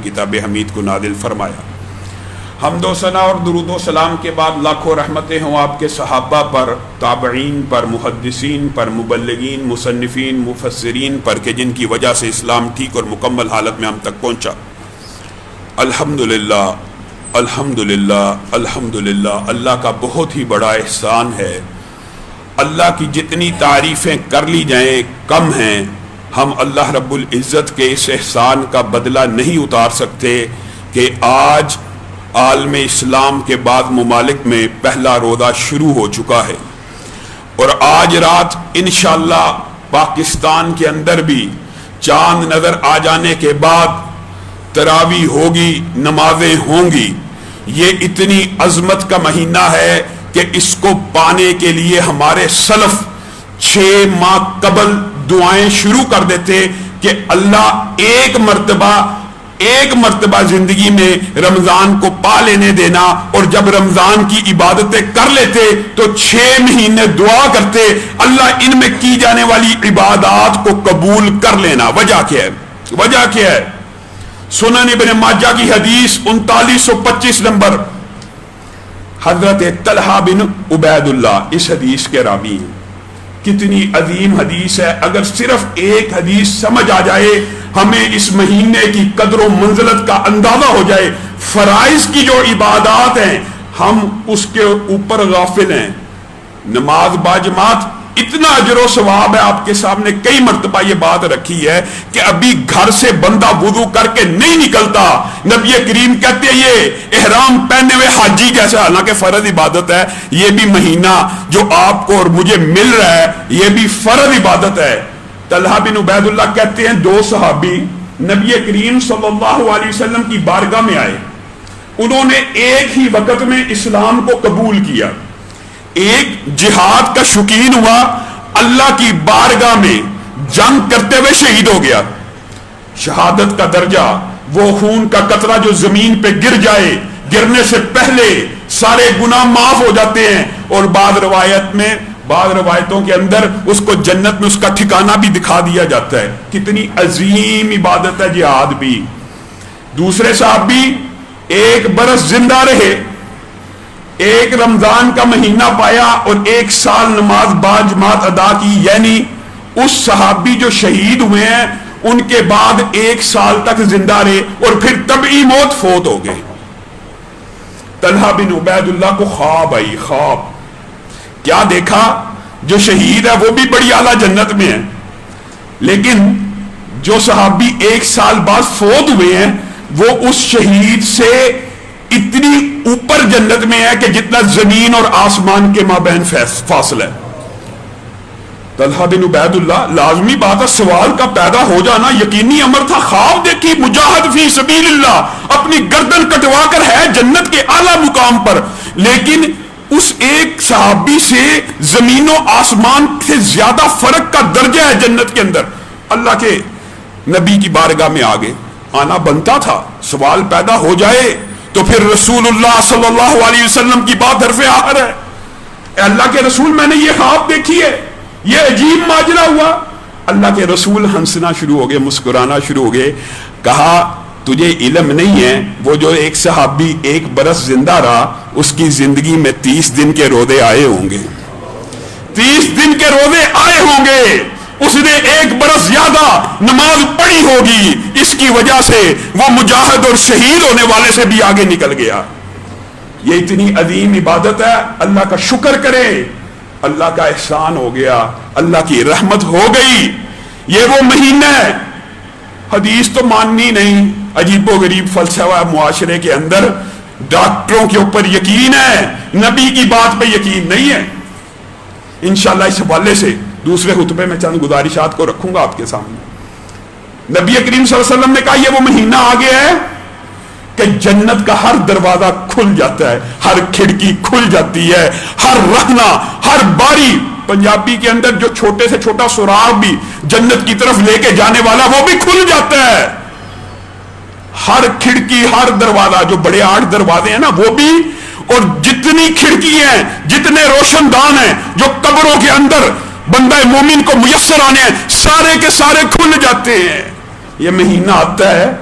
کتاب حمید کو نازل فرمایا۔ حمد و ثنا اور درود و سلام کے بعد لاکھوں رحمتیں ہوں آپ کے صحابہ پر، تابعین پر، محدثین پر، مبلغین، مصنفین، مفسرین پر کہ جن کی وجہ سے اسلام ٹھیک اور مکمل حالت میں ہم تک پہنچا۔ الحمدللہ الحمدللہ الحمدللہ، اللہ کا بہت ہی بڑا احسان ہے۔ اللہ کی جتنی تعریفیں کر لی جائیں کم ہیں۔ ہم اللہ رب العزت کے اس احسان کا بدلہ نہیں اتار سکتے کہ آج عالم اسلام کے بعد ممالک میں پہلا روزہ شروع ہو چکا ہے، اور آج رات انشاءاللہ پاکستان کے اندر بھی چاند نظر آ جانے کے بعد تراویح ہوگی، نمازیں ہوں گی۔ یہ اتنی عظمت کا مہینہ ہے کہ اس کو پانے کے لیے ہمارے سلف 6 ماہ قبل دعائیں شروع کر دیتے کہ اللہ ایک مرتبہ زندگی میں رمضان کو پا لینے دینا، اور جب رمضان کی عبادتیں کر لیتے تو 6 مہینے دعا کرتے اللہ ان میں کی جانے والی عبادات کو قبول کر لینا۔ وجہ کیا ہے؟ وجہ کیا ہے؟ سنن ابن ماجہ کی حدیث 3925 نمبر، حضرت طلحہ بن عبید اللہ اس حدیث کے راوی ہیں۔ کتنی عظیم حدیث ہے، اگر صرف ایک حدیث سمجھ آ جائے، ہمیں اس مہینے کی قدر و منزلت کا اندازہ ہو جائے۔ فرائض کی جو عبادات ہیں ہم اس کے اوپر غافل ہیں۔ نماز باجماعت اتنا اجر و ثواب ہے، آپ کے سامنے کئی مرتبہ یہ بات رکھی ہے کہ ابھی گھر سے بندہ وضو کر کے نہیں نکلتا، نبی کریم کہتے ہیں یہ احرام پہنے ہوئے حاجی جیسا، حالانکہ فرض عبادت ہے۔ یہ بھی مہینہ جو آپ کو اور مجھے مل رہا ہے یہ بھی فرض عبادت ہے۔ طلحہ بن عبید اللہ کہتے ہیں 2 صحابی نبی کریم صلی اللہ علیہ وسلم کی بارگاہ میں آئے، انہوں نے ایک ہی وقت میں اسلام کو قبول کیا۔ ایک جہاد کا شوقین ہوا، اللہ کی بارگاہ میں جنگ کرتے ہوئے شہید ہو گیا۔ شہادت کا درجہ، وہ خون کا قطرہ جو زمین پہ گر جائے، گرنے سے پہلے سارے گناہ معاف ہو جاتے ہیں، اور بعض روایتوں کے اندر اس کو جنت میں اس کا ٹھکانہ بھی دکھا دیا جاتا ہے۔ کتنی عظیم عبادت ہے جہاد بھی۔ دوسرے صحابی 1 برس زندہ رہے، ایک رمضان کا مہینہ پایا اور 1 سال نماز باجماعت ادا کی، یعنی اس صحابی جو شہید ہوئے ہیں ان کے بعد 1 سال تک زندہ رہے اور پھر طبعی موت فوت ہو گئے۔ طلحہ بن عبید اللہ کو خواب آئی۔ خواب کیا دیکھا؟ جو شہید ہے وہ بھی بڑی اعلیٰ جنت میں ہے، لیکن جو صحابی 1 سال بعد فوت ہوئے ہیں وہ اس شہید سے اتنی اوپر جنت میں ہے کہ جتنا زمین اور آسمان کے مابین فاصلہ ہے۔ طلحہ بن عبید اللہ، لازمی بات ہے سوال کا پیدا ہو جانا یقینی امر تھا۔ خواب دیکھی، مجاہد فی سبیل اللہ، اپنی گردن کٹوا کر ہے جنت کے اعلیٰ مقام پر، لیکن اس ایک صحابی سے زمین و آسمان سے زیادہ فرق کا درجہ ہے جنت کے اندر۔ اللہ کے نبی کی بارگاہ میں آگے آنا بنتا تھا، سوال پیدا ہو جائے تو پھر رسول اللہ صلی اللہ علیہ وسلم کی بات حرف آخر ہے۔ اے اللہ کے رسول، میں نے یہ خواب دیکھی ہے، یہ عجیب ماجرا ہوا۔ اللہ کے رسول ہنسنا شروع ہو گئے، مسکرانا شروع ہو گئے۔ کہا تجھے علم نہیں ہے وہ جو 1 صحابی 1 برس زندہ رہا اس کی زندگی میں 30 دن کے روزے آئے ہوں گے، 30 دن کے روزے آئے ہوں گے، اس نے 1 برس زیادہ نماز پڑھی ہوگی، اس کی وجہ سے وہ مجاہد اور شہید ہونے والے سے بھی آگے نکل گیا۔ یہ اتنی عظیم عبادت ہے، اللہ کا شکر کرے۔ اللہ کا احسان ہو گیا، اللہ کی رحمت ہو گئی۔ یہ وہ مہینہ ہے، حدیث تو ماننی نہیں، عجیب و غریب فلسفہ معاشرے کے اندر ڈاکٹروں کے اوپر یقین ہے، نبی کی بات پہ یقین نہیں ہے۔ انشاءاللہ اس حوالے سے دوسرے خطبے میں چند گزارشات کو رکھوں گا آپ کے سامنے۔ نبی کریم صلی اللہ علیہ وسلم نے کہا یہ وہ مہینہ آ گیا ہے کہ جنت کا ہر دروازہ کھل جاتا ہے، ہر کھڑکی کھل جاتی ہے، ہر رخنہ، ہر باری، پنجابی کے اندر جو چھوٹے سے چھوٹا سراغ بھی جنت کی طرف لے کے جانے والا وہ بھی کھل جاتا ہے۔ ہر کھڑکی، ہر دروازہ، جو بڑے 8 دروازے ہیں نا وہ بھی، اور جتنی کھڑکی ہیں، جتنے روشن دان ہیں جو قبروں کے اندر بندہ مومن کو میسر آنے ہیں، سارے کے سارے کھل جاتے ہیں۔ یہ مہینہ آتا ہے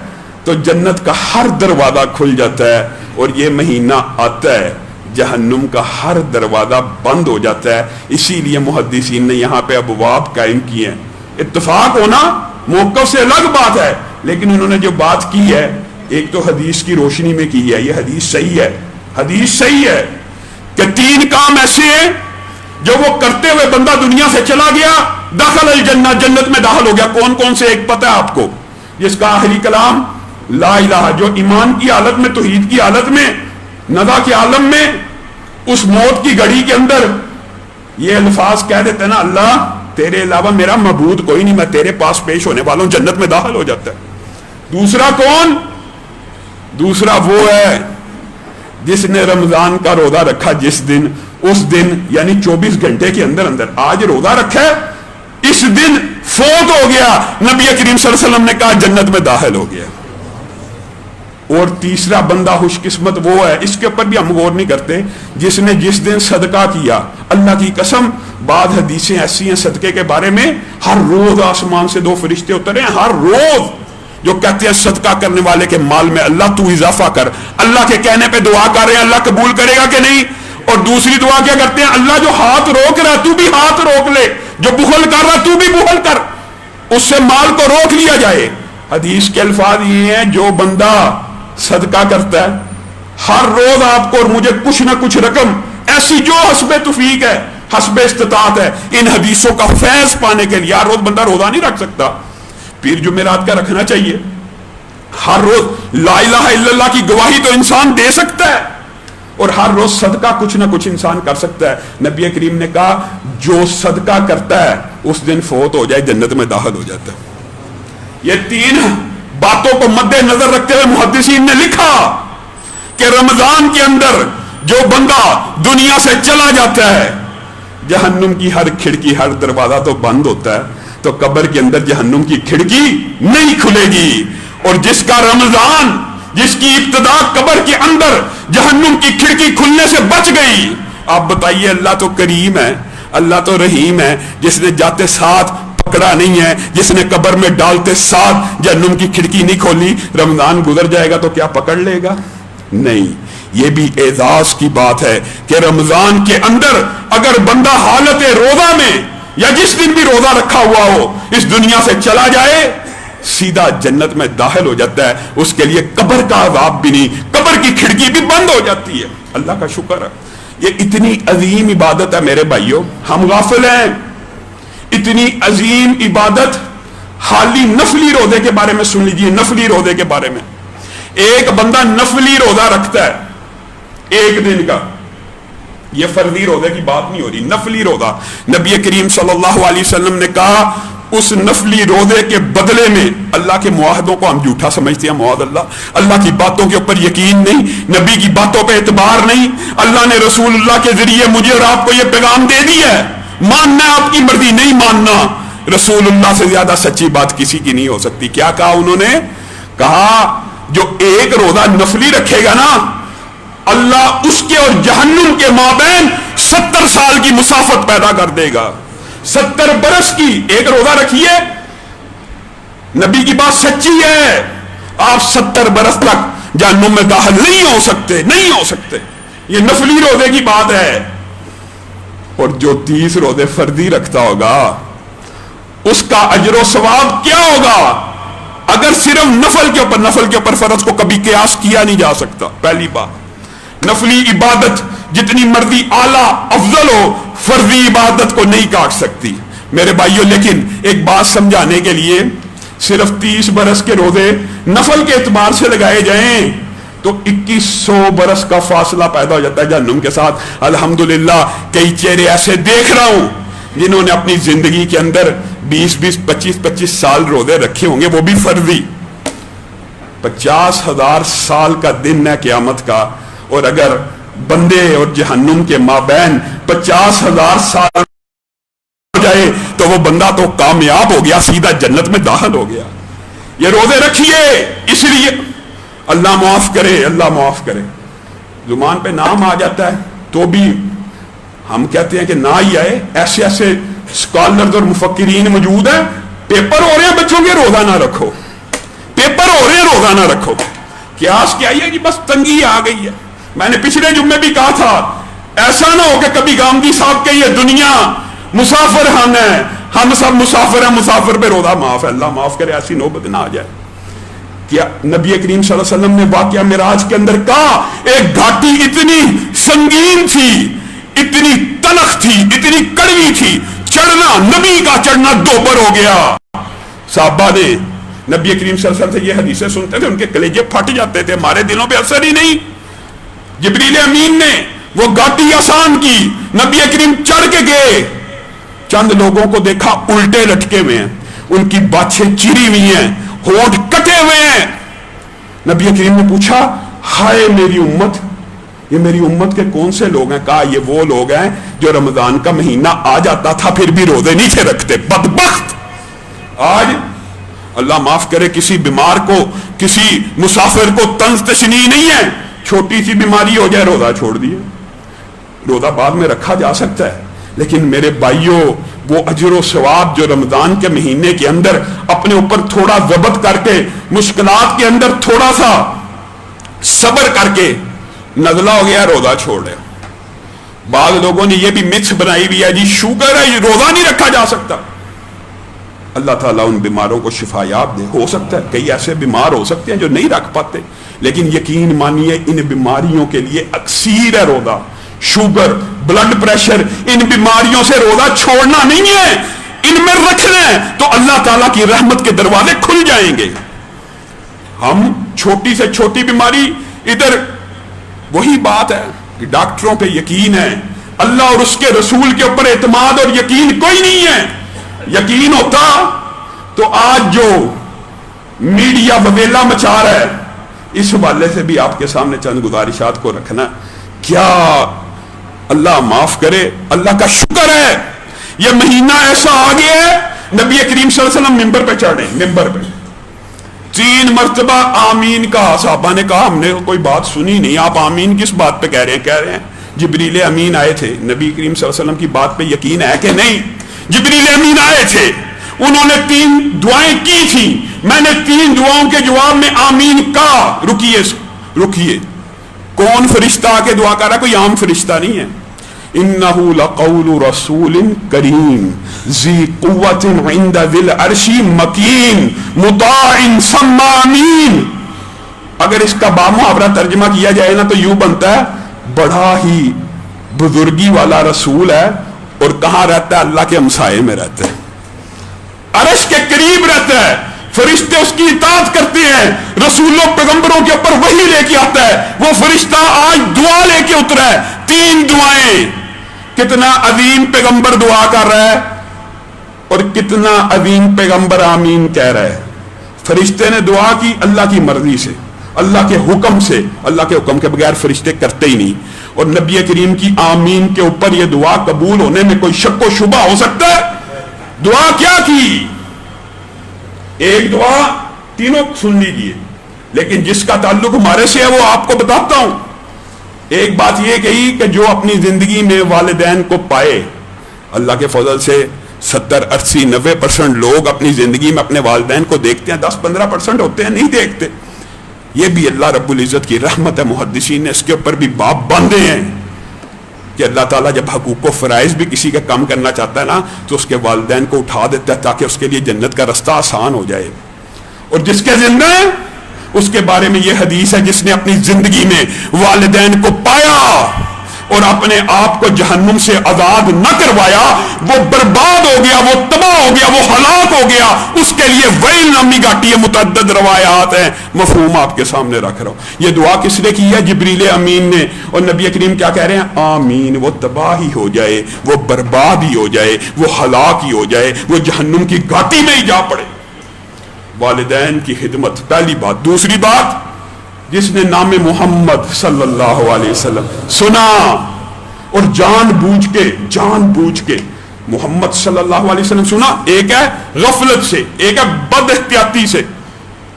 تو تو جنت کا ہر دروازہ کھل جاتا ہے، اور یہ مہینہ آتا ہے جہنم کا ہر دروازہ بند ہو جاتا ہے۔ اسی لیے محدثین نے یہاں پہ ابواب قائم کیے ہیں۔ اتفاق ہونا موقف سے الگ بات ہے، لیکن انہوں نے جو بات کی ہے ایک تو حدیث کی روشنی میں کی ہے، یہ حدیث صحیح ہے، حدیث صحیح ہے کہ 3 کام ایسے ہیں جو وہ کرتے ہوئے بندہ دنیا سے چلا گیا، دخل الجنہ، جنت میں داخل ہو گیا۔ کون کون سے؟ ایک پتہ ہے آپ کو، جس کا آخری کلام لا الہ، جو ایمان کی حالت میں، توحید کی حالت میں، نزا کے عالم میں، اس موت کی گھڑی کے اندر یہ الفاظ کہہ دیتے ہیں نا، اللہ تیرے علاوہ میرا معبود کوئی نہیں، میں تیرے پاس پیش ہونے والا ہوں، جنت میں داخل ہو جاتا ہے۔ دوسرا کون؟ دوسرا وہ ہے جس نے رمضان کا روزہ رکھا، جس دن، اس دن یعنی 24 گھنٹے کے اندر اندر، آج روزہ رکھا ہے، اس دن فوت ہو گیا، نبی کریم صلی اللہ علیہ وسلم نے کہا جنت میں داخل ہو گیا۔ اور تیسرا بندہ خوش قسمت وہ ہے، اس کے اوپر بھی ہم غور نہیں کرتے، جس نے جس دن صدقہ کیا۔ اللہ کی قسم بعض حدیثیں ایسی ہیں صدقے کے بارے میں، ہر روز آسمان سے 2 فرشتے اترے ہیں، ہر روز، جو کہتے ہیں صدقہ کرنے والے کے مال میں اللہ تو اضافہ کر۔ اللہ کے کہنے پہ دعا کر رہے ہیں، اللہ قبول کرے گا کہ نہیں؟ اور دوسری دعا کیا کرتے ہیں؟ اللہ جو ہاتھ روک رہا ہے تو بھی ہاتھ روک لے، جو بخل کر رہا ہے تو بھی بخل کر، اس سے مال کو روک لیا جائے۔ حدیث کے الفاظ یہ ہیں، جو بندہ صدقہ کرتا ہے ہر روز آپ کو اور مجھے کچھ نہ کچھ رقم ایسی جو حسب توفیق ہے، حسب استطاعت ہے، ان حدیثوں کا فیض پانے کے لیے ہر روز بندہ روزہ نہیں رکھ سکتا، پیر جمعرات کا رکھنا چاہیے۔ ہر روز لا الہ الا اللہ کی گواہی تو انسان دے سکتا ہے، اور ہر روز صدقہ کچھ نہ کچھ انسان کر سکتا ہے۔ نبی کریم نے کہا جو صدقہ کرتا ہے اس دن فوت ہو جائے جنت میں داخل ہو جاتا ہے۔ یہ 3 باتوں کو مد نظر رکھتے ہوئے محدثین نے لکھا کہ رمضان کے اندر جو بندہ دنیا سے چلا جاتا ہے، جہنم کی ہر کھڑکی، ہر دروازہ تو بند ہوتا ہے، تو قبر کے اندر جہنم کی کھڑکی نہیں کھلے گی۔ اور جس کا رمضان، جس کی ابتدا قبر کے اندر جہنم کی کھڑکی کھلنے سے بچ گئی، آپ بتائیے، اللہ تو کریم ہے، اللہ تو رحیم ہے، جس نے جاتے ساتھ پکڑا نہیں ہے، جس نے قبر میں ڈالتے ساتھ جہنم کی کھڑکی نہیں کھولی، رمضان گزر جائے گا تو کیا پکڑ لے گا؟ نہیں۔ یہ بھی اعزاز کی بات ہے کہ رمضان کے اندر اگر بندہ حالت روزہ میں یا جس دن بھی روزہ رکھا ہوا ہو اس دنیا سے چلا جائے، سیدھا جنت میں داخل ہو جاتا ہے، اس کے لیے قبر کا عذاب بھی نہیں، قبر کی کھڑکی بھی بند ہو جاتی ہے۔ اللہ کا شکر ہے، یہ اتنی عظیم عبادت ہے میرے بھائیوں، ہم غافل ہیں۔ اتنی عظیم عبادت، حالی نفلی روزے کے بارے میں سن لیجئے، نفلی روزے کے بارے میں۔ ایک بندہ نفلی روزہ رکھتا ہے 1 دن کا، یہ فرضی روزے کی بات نہیں ہو رہی، نفلی روزہ۔ نبی کریم صلی اللہ علیہ وسلم نے کہا اس نفلی روزے کے بدلے میں، اللہ کے معاہدوں کو ہم جھوٹا سمجھتے ہیں، معاذ اللہ کی باتوں کے اوپر یقین نہیں، نبی کی باتوں پہ اعتبار نہیں، اللہ نے رسول اللہ کے ذریعے مجھے اور آپ کو یہ پیغام دے دیا ہے، ماننا ہے آپ کی مرضی، نہیں ماننا رسول اللہ سے زیادہ سچی بات کسی کی نہیں ہو سکتی۔ کیا کہا انہوں نے؟ کہا جو 1 روزہ نفلی رکھے گا نا، اللہ اس کے اور جہنم کے مابین 70 سال کی مسافت پیدا کر دے گا، 70 برس کی۔ 1 روزہ رکھیے، نبی کی بات سچی ہے، آپ 70 برس تک جہنم میں داخل نہیں ہو سکتے، نہیں ہو سکتے، یہ نفلی روزے کی بات ہے۔ اور جو 30 روزے فرضی رکھتا ہوگا اس کا اجر و ثواب کیا ہوگا؟ اگر صرف نفل کے اوپر فرض کو کبھی قیاس کیا نہیں جا سکتا۔ پہلی بات، نفلی عبادت جتنی مرضی اعلیٰ افضل ہو، فرضی عبادت کو نہیں کاٹ سکتی میرے بھائیوں۔ لیکن ایک بات سمجھانے کے لیے، صرف 30 برس کے روزے نفل کے اعتبار سے لگائے جائیں تو 2100 برس کا فاصلہ پیدا ہو جاتا ہے جہنم کے ساتھ۔ الحمدللہ کئی چہرے ایسے دیکھ رہا ہوں جنہوں نے اپنی زندگی کے اندر 20 25 سال روزے رکھے ہوں گے، وہ بھی فرضی۔ 50,000 سال کا دن ہے قیامت کا، اور اگر بندے اور جہنم کے مابین 50,000 سال ہو جائے تو وہ بندہ تو کامیاب ہو گیا، سیدھا جنت میں داخل ہو گیا۔ یہ روزے رکھیے، اس لیے اللہ معاف کرے، اللہ معاف کرے، زبان پہ نام آ جاتا ہے تو بھی ہم کہتے ہیں کہ نہ ہی آئے۔ ایسے ایسے اسکالرز اور مفکرین موجود ہیں، پیپر ہو رہے ہیں بچوں کے، روزہ نہ رکھو، پیپر ہو رہے ہیں روزہ نہ رکھو. قیاس کیا ہے جی بس تنگی آ گئی ہے. میں نے پچھلے جمعے بھی کہا تھا ایسا نہ ہو کہ کبھی گامدی صاحب کہ یہ دنیا مسافر خانہ ہے, ہم سب مسافر ہیں, مسافر پہ روزہ معاف ہے. اللہ معاف کرے ایسی نوبت نہ آ جائے. کیا نبی کریم صلی اللہ علیہ وسلم نے واقعہ معراج کے اندر کہا ایک گھاٹی اتنی سنگین تھی, اتنی تلخ تھی, اتنی کڑوی تھی, چڑھنا نبی کا چڑھنا دوبر ہو گیا. صحابہ نے نبی کریم صلی اللہ علیہ وسلم سے یہ حدیثیں سنتے تھے, ان کے کلیجے پھٹ جاتے تھے, ہمارے دلوں پہ اثر ہی نہیں. جبریل امین نے وہ گھاٹی آسان کی, نبی کریم چڑھ کے گئے, چند لوگوں کو دیکھا الٹے لٹکے ہوئے ہیں, ان کی باچھیں چری ہوئی ہیں, ہونٹ کٹے ہوئے ہیں. نبی کریم نے پوچھا ہائے میری امت, یہ میری امت کے کون سے لوگ ہیں؟ کہا یہ وہ لوگ ہیں جو رمضان کا مہینہ آ جاتا تھا پھر بھی روزے نہیں تھے رکھتے. بدبخت. آج اللہ معاف کرے کسی بیمار کو, کسی مسافر کو طنز تشنیع نہیں ہے, چھوٹی سی بیماری ہو جائے روزہ چھوڑ دیے. روزہ بعد میں رکھا جا سکتا ہے, لیکن میرے بھائیوں وہ اجر و ثواب جو رمضان کے مہینے کے اندر اپنے اوپر تھوڑا ضبط کر کے, مشکلات کے اندر تھوڑا سا صبر کر کے نزلہ ہو گیا روزہ چھوڑ رہے. بعض لوگوں نے یہ بھی متھ بنائی ہوئی ہے جی شوگر ہے یہ روزہ نہیں رکھا جا سکتا. اللہ تعالیٰ ان بیماروں کو شفا یاب دے. ہو سکتا ہے کئی ایسے بیمار ہو سکتے ہیں جو نہیں رکھ پاتے, لیکن یقین مانیے ان بیماریوں کے لیے اکسیر ہے روزہ. شوگر, بلڈ پریشر, ان بیماریوں سے روزہ چھوڑنا نہیں ہے, ان میں رکھنا ہے تو اللہ تعالیٰ کی رحمت کے دروازے کھل جائیں گے. ہم چھوٹی سے چھوٹی بیماری, ادھر وہی بات ہے کہ ڈاکٹروں پہ یقین ہے, اللہ اور اس کے رسول کے اوپر اعتماد اور یقین کوئی نہیں ہے. یقین ہوتا تو آج جو میڈیا بویلا مچا رہا ہے, اس حوالے سے بھی آپ کے سامنے چند گزارشات کو رکھنا. کیا اللہ معاف کرے, اللہ کا شکر ہے یہ مہینہ ایسا آ گیا ہے. نبی کریم صلی اللہ علیہ وسلم ممبر پہ چڑھے, ممبر پہ 3 مرتبہ آمین کہا. صحابہ نے کہا ہم نے کوئی بات سنی نہیں, آپ آمین کس بات پہ کہہ رہے ہیں؟ کہہ رہے ہیں جبریل امین آئے تھے. نبی کریم صلی اللہ علیہ وسلم کی بات پہ یقین ہے کہ نہیں؟ جبریل امین آئے تھے, انہوں نے 3 دعائیں کی تھی, میں نے 3 دعاؤں کے جواب میں آمین کہا. رکیے, کون فرشتہ آ کے دعا کر رہا ہے؟ کوئی عام فرشتہ نہیں ہے. انہو لقول رسول کریم ذی قوت عند ذی العرش مکین مطاع ثم امین. اگر اس کا بامحاورہ ترجمہ کیا جائے نا تو یوں بنتا ہے بڑا ہی بزرگی والا رسول ہے, اور کہاں رہتا ہے؟ اللہ کے ہمسائے میں رہتا ہے, عرش کے قریب رہتا ہے, فرشتے اس کی اطاعت کرتے ہیں, رسولوں پیغمبروں کے اوپر وحی لے کے آتا ہے. وہ فرشتہ آج دعا لے کے اترا ہے, 3 دعائیں. کتنا عظیم پیغمبر دعا کر رہا ہے اور کتنا عظیم پیغمبر آمین کہہ رہا ہے. فرشتے نے دعا کی اللہ کی مرضی سے, اللہ کے حکم سے. اللہ کے حکم کے بغیر فرشتے کرتے ہی نہیں. اور نبی کریم کی آمین کے اوپر یہ دعا قبول ہونے میں کوئی شک و شبہ ہو سکتا ہے؟ دعا کیا کی؟ ایک دعا تینوں سن لیجیے, لیکن جس کا تعلق ہمارے سے ہے وہ آپ کو بتاتا ہوں. ایک بات یہ کہی کہ جو اپنی زندگی میں والدین کو پائے, اللہ کے فضل سے 70, 80, 90% لوگ اپنی زندگی میں اپنے والدین کو دیکھتے ہیں, 10-15% ہوتے ہیں نہیں دیکھتے. یہ بھی اللہ رب العزت کی رحمت ہے. محدثین نے اس کے اوپر بھی باب باندھے ہیں کہ اللہ تعالیٰ جب حقوق و فرائض بھی کسی کا کم کرنا چاہتا ہے نا تو اس کے والدین کو اٹھا دیتا ہے تاکہ اس کے لیے جنت کا رستہ آسان ہو جائے. اور جس کے زندہ ہے اس کے بارے میں یہ حدیث ہے جس نے اپنی زندگی میں والدین کو پایا اور اپنے آپ کو جہنم سے آزاد نہ کروایا, وہ برباد ہو گیا, وہ تباہ ہو گیا, وہ ہلاک ہو گیا. اس کے لیے ویل نامی گھاٹی ہے. متعدد روایات ہیں, مفہوم آپ کے سامنے رکھ رہا ہوں. یہ دعا کس نے کی ہے؟ جبریل امین نے. اور نبی کریم کیا کہہ رہے ہیں؟ آمین. وہ تباہی ہو جائے, وہ برباد ہی ہو جائے, وہ ہلاک ہی ہو جائے, وہ جہنم کی گھاٹی میں ہی جا پڑے. والدین کی خدمت پہلی بات. دوسری بات, جس نے نام محمد صلی اللہ علیہ وسلم سنا اور جان بوجھ کے محمد صلی اللہ علیہ وسلم سنا, ایک ہے غفلت سے, ایک ہے بد احتیاطی سے,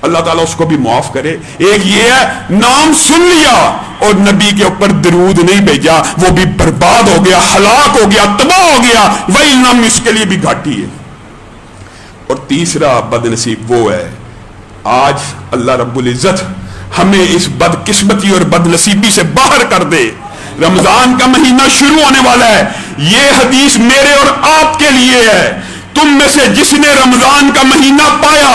اللہ تعالیٰ اس کو بھی معاف کرے. ایک یہ ہے نام سن لیا اور نبی کے اوپر درود نہیں بھیجا, وہ بھی برباد ہو گیا, ہلاک ہو گیا, تباہ ہو گیا. وہی نام اس کے لیے بھی گھاٹی ہے. اور تیسرا بد نصیب وہ ہے آج اللہ رب العزت ہمیں اس بدقسمتی اور بدنصیبی سے باہر کر دے. رمضان کا مہینہ شروع ہونے والا ہے. یہ حدیث میرے اور آپ کے لیے ہے. تم میں سے جس نے رمضان کا مہینہ پایا,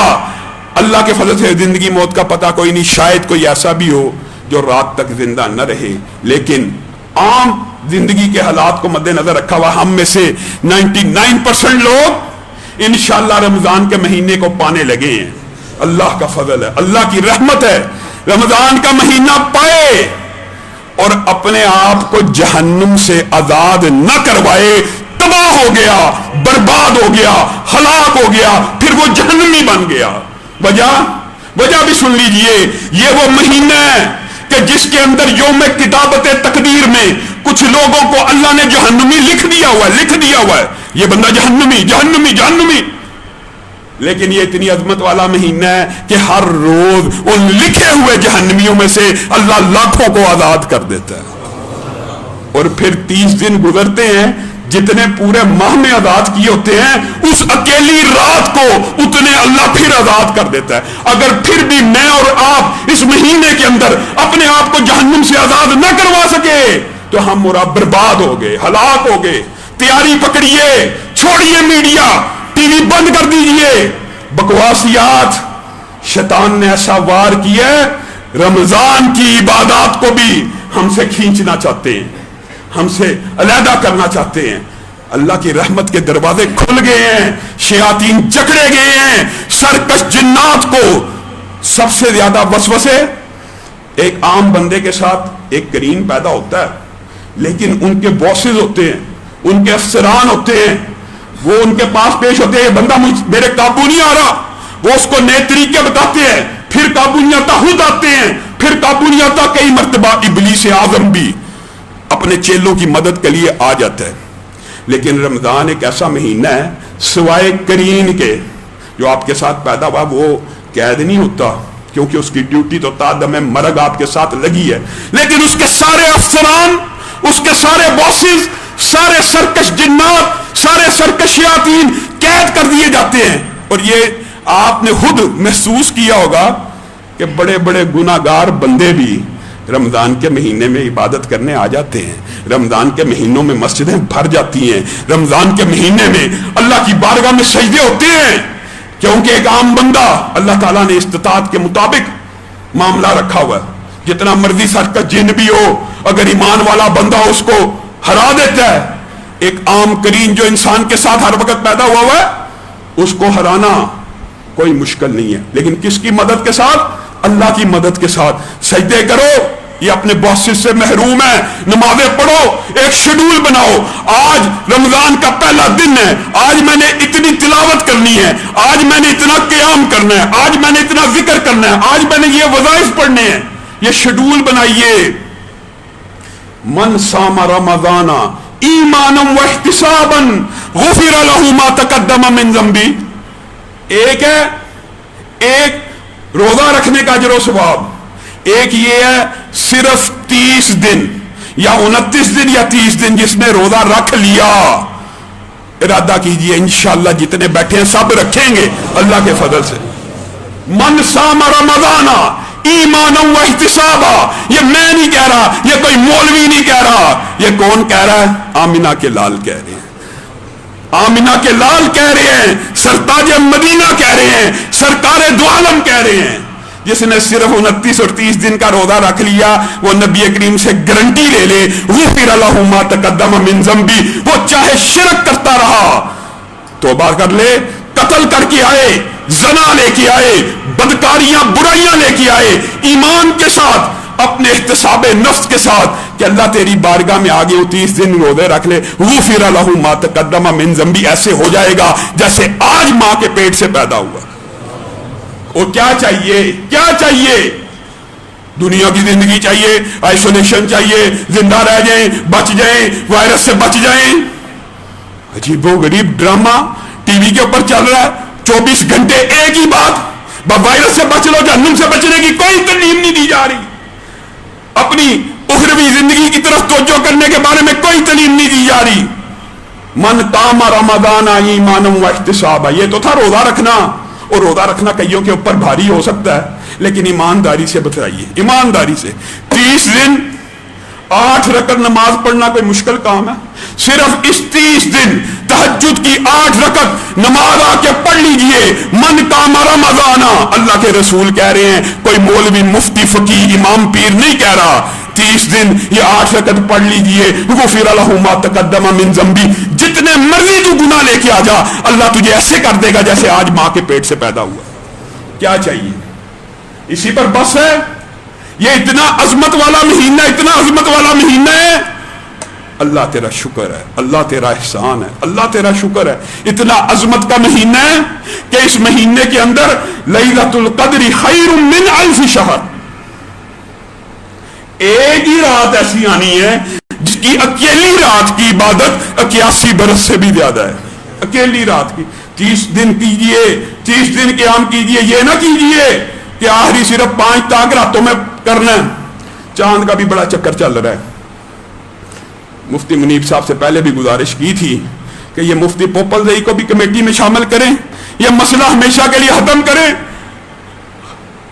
اللہ کے فضل سے زندگی موت کا پتہ کوئی نہیں, شاید کوئی ایسا بھی ہو جو رات تک زندہ نہ رہے, لیکن عام زندگی کے حالات کو مد نظر رکھا ہوا ہم میں سے 99% لوگ انشاءاللہ رمضان کے مہینے کو پانے لگے ہیں. اللہ کا فضل ہے, اللہ کی رحمت ہے. رمضان کا مہینہ پائے اور اپنے آپ کو جہنم سے آزاد نہ کروائے, تباہ ہو گیا, برباد ہو گیا, ہلاک ہو گیا, پھر وہ جہنمی بن گیا. وجہ بھی سن لیجئے, یہ وہ مہینہ ہے کہ جس کے اندر یوم کتابت تقدیر میں کچھ لوگوں کو اللہ نے جہنمی لکھ دیا ہوا ہے. یہ بندہ جہنمی. لیکن یہ اتنی عظمت والا مہینہ ہے کہ ہر روز ان لکھے ہوئے جہنمیوں میں سے اللہ لاکھوں کو آزاد کر دیتا ہے. اور پھر 30 دن گزرتے ہیں, جتنے پورے ماہ میں آزاد کیے ہوتے ہیں اس اکیلی رات کو اتنے اللہ پھر آزاد کر دیتا ہے. اگر پھر بھی میں اور آپ اس مہینے کے اندر اپنے آپ کو جہنم سے آزاد نہ کروا سکے تو ہم برباد ہو گئے, ہلاک ہو گئے. تیاری پکڑیے, چھوڑیے میڈیا, ٹی وی بند کر دیجئے. بکواسیات شیطان نے ایسا وار کیا ہے, رمضان کی عبادات کو بھی ہم سے کھینچنا چاہتے ہیں, ہم سے علیحدہ کرنا چاہتے ہیں. اللہ کی رحمت کے دروازے کھل گئے ہیں, شیاطین جکڑے گئے ہیں. سرکش جنات کو سب سے زیادہ وسوسے ایک عام بندے کے ساتھ ایک کریم پیدا ہوتا ہے, لیکن ان کے باسز ہوتے ہیں, ان کے افسران ہوتے ہیں, وہ ان کے پاس پیش ہوتے ہیں, بندہ میرے قابو نہیں آ رہا, وہ اس کو نئے طریقے بتاتے ہیں, پھر قابو نہیں آتا خود آتے ہیں, پھر قابو نہیں آتا. کئی مرتبہ ابلیس اعظم بھی اپنے چیلوں کی مدد کے لیے آ جاتا ہے. لیکن رمضان ایک ایسا مہینہ ہے سوائے کرین کے جو آپ کے ساتھ پیدا ہوا وہ قید نہیں ہوتا, کیونکہ اس کی ڈیوٹی تو تادم مرگ آپ کے ساتھ لگی ہے, لیکن اس کے سارے افسران, اس کے سارے باسز, سارے سرکش جنات, سارے سرکش شیاطین قید کر دیے جاتے ہیں. اور یہ آپ نے خود محسوس کیا ہوگا کہ بڑے بڑے گناہگار بندے بھی رمضان کے مہینے میں عبادت کرنے آ جاتے ہیں. رمضان کے مہینوں میں مسجدیں بھر جاتی ہیں, رمضان کے مہینے میں اللہ کی بارگاہ میں سجدے ہوتے ہیں, کیونکہ ایک عام بندہ اللہ تعالیٰ نے استطاعت کے مطابق معاملہ رکھا ہوا ہے. جتنا مرضی سرکش جن بھی ہو, اگر ایمان والا بندہ اس کو ہرا دیتا ہے. ایک عام کرین جو انسان کے ساتھ ہر وقت پیدا ہوا ہے اس کو ہرانا کوئی مشکل نہیں ہے, لیکن کس کی مدد کے ساتھ؟ اللہ کی مدد کے ساتھ. سجدے کرو, یہ اپنے باسز سے محروم ہے, نمازیں پڑھو, ایک شیڈول بناؤ. آج رمضان کا پہلا دن ہے, آج میں نے اتنی تلاوت کرنی ہے, آج میں نے اتنا قیام کرنا ہے, آج میں نے اتنا ذکر کرنا ہے, آج میں نے یہ وظائف پڑھنے ہیں. یہ شیڈول بنائیے. من صام رمضان ایمانا واحتسابا غفر له ما تقدم من ذنبی. ایک ہے ایک روزہ رکھنے کا اجر و ثواب, ایک یہ ہے صرف 30 دن یا 29 دن یا 30 دن جس نے روزہ رکھ لیا. ارادہ کیجئے انشاءاللہ جتنے بیٹھے ہیں سب رکھیں گے اللہ کے فضل سے. من صام رمضان ایمانا واحتسابا, یہ میں نہیں کہہ رہا, یہ کوئی مولوی نہیں کہہ رہا, یہ کون کہہ رہا ہے؟ آمینہ کے لال کہہ رہے ہیں, آمینہ کے لال کہہ رہے ہیں, سرتاج مدینہ کہہ رہے ہیں, سرکار دو عالم کہہ رہے ہیں. جس نے صرف 29 اور 30 دن کا روزہ رکھ لیا وہ نبی کریم سے گارنٹی لے لے غفر له ما تقدم من ذنبی. وہ چاہے شرک کرتا رہا توبہ کر لے, قتل کر کے آئے, زنا لے کے آئے, بدکاریاں برائیاں لے کے آئے, ایمان کے ساتھ, اپنے احتساب نفس کے ساتھ کہ اللہ تیری بارگاہ میں آگے 30 دن روزے رکھ لے, غفر له ما تقدم من ذنبی. ایسے ہو جائے گا جیسے آج ماں کے پیٹ سے پیدا ہوا. اور کیا چاہیے؟ کیا چاہیے؟ دنیا کی زندگی چاہیے, آئسولیشن چاہیے, زندہ رہ جائیں, بچ جائیں, وائرس سے بچ جائیں. عجیب و غریب ڈرامہ ٹی وی کے اوپر چل رہا ہے, 24 گھنٹے ایک ہی بات, وائرس سے بچ لو, جہنم سے بچنے کی کوئی تعلیم نہیں دی جا رہی. اپنی اخروی زندگی کی طرف توجہ کرنے کے بارے میں کوئی تعلیم نہیں دی جا رہی. من قام رمضان ایمانا واحتسابا, یہ تو تھا روزہ رکھنا, اور روزہ رکھنا کئیوں کے اوپر بھاری ہو سکتا ہے، لیکن ایمانداری سے بتائیے، ایمانداری سے 30 دن 8 رکعت نماز پڑھنا کوئی مشکل کام ہے؟ صرف اس 30 دن تہجد کی 8 رکعت نماز آ کے پڑھ لیجئے، من قام رمضان، اللہ کے رسول کہہ رہے ہیں، کوئی مولوی مفتی فقیہ امام پیر نہیں کہہ رہا، 30 دن یہ 8 رکعت پڑھ لیجئے، غفر لہ ما تقدم من ذنبی، جتنے مرضی تو گناہ لے کے آ جا، اللہ تجھے ایسے کر دے گا جیسے آج ماں کے پیٹ سے پیدا ہوا۔ کیا چاہیے؟ اسی پر بس ہے؟ یہ اتنا عظمت والا مہینہ، اتنا عظمت والا مہینہ ہے، اللہ تیرا شکر ہے، اللہ تیرا احسان ہے، اللہ تیرا شکر ہے، اتنا عظمت کا مہینہ ہے کہ اس مہینے کے اندر لیلۃ القدر خیر من 1000 شہر، ایک ہی رات ایسی آنی ہے جس کی اکیلی رات کی عبادت 81 برس سے بھی زیادہ ہے، اکیلی رات کی۔ 30 دن کیجئے، 30 دن قیام کیجئے، یہ نہ کیجئے کہ آخری صرف 5 تاک راتوں میں کرنا ہے۔ چاند کا بھی بڑا چکر چل رہا ہے، مفتی منیب صاحب سے پہلے بھی گزارش کی تھی کہ یہ مفتی پوپل رئی کو بھی کمیٹی میں شامل کریں، یہ مسئلہ ہمیشہ کے لیے ختم کریں،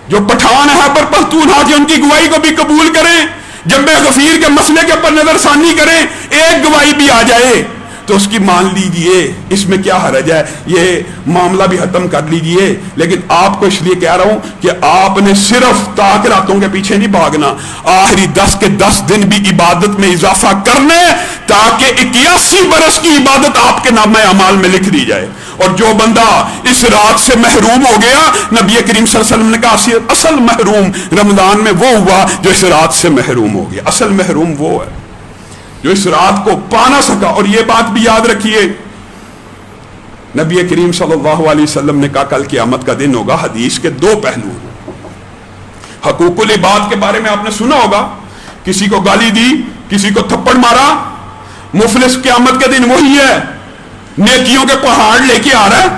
جو پٹھان ہے پر پختون کے ان کی گواہی کو بھی قبول کریں، جنب غفیر کے مسئلے کے اوپر نظر ثانی کریں، ایک گواہی بھی آ جائے تو اس کی مان لیجئے، اس میں کیا حرج ہے، یہ معاملہ بھی ختم کر لیجئے۔ لیکن آپ کو اس لیے کہہ رہا ہوں کہ آپ نے صرف تاک راتوں کے پیچھے نہیں بھاگنا، آخری 10 کے 10 دن بھی عبادت میں اضافہ کرنے، تاکہ 81 برس کی عبادت آپ کے نامہ اعمال میں لکھ دی جائے۔ اور جو بندہ اس رات سے محروم ہو گیا، نبی کریم صلی اللہ علیہ وسلم نے کہا اصل محروم رمضان میں وہ ہوا جو اس رات سے محروم ہو گیا، اصل محروم وہ ہے جو اس رات کو پا نہ سکا۔ اور یہ بات بھی یاد رکھیے، نبی کریم صلی اللہ علیہ وسلم نے کہا کل قیامت کا دن ہوگا، حدیث کے 2 پہلو ہیں۔ حقوق العباد کے بارے میں آپ نے سنا ہوگا، کسی کو گالی دی، کسی کو تھپڑ مارا، مفلس قیامت کے دن وہی ہے، نیکیوں کے پہاڑ لے کے آ رہا ہے،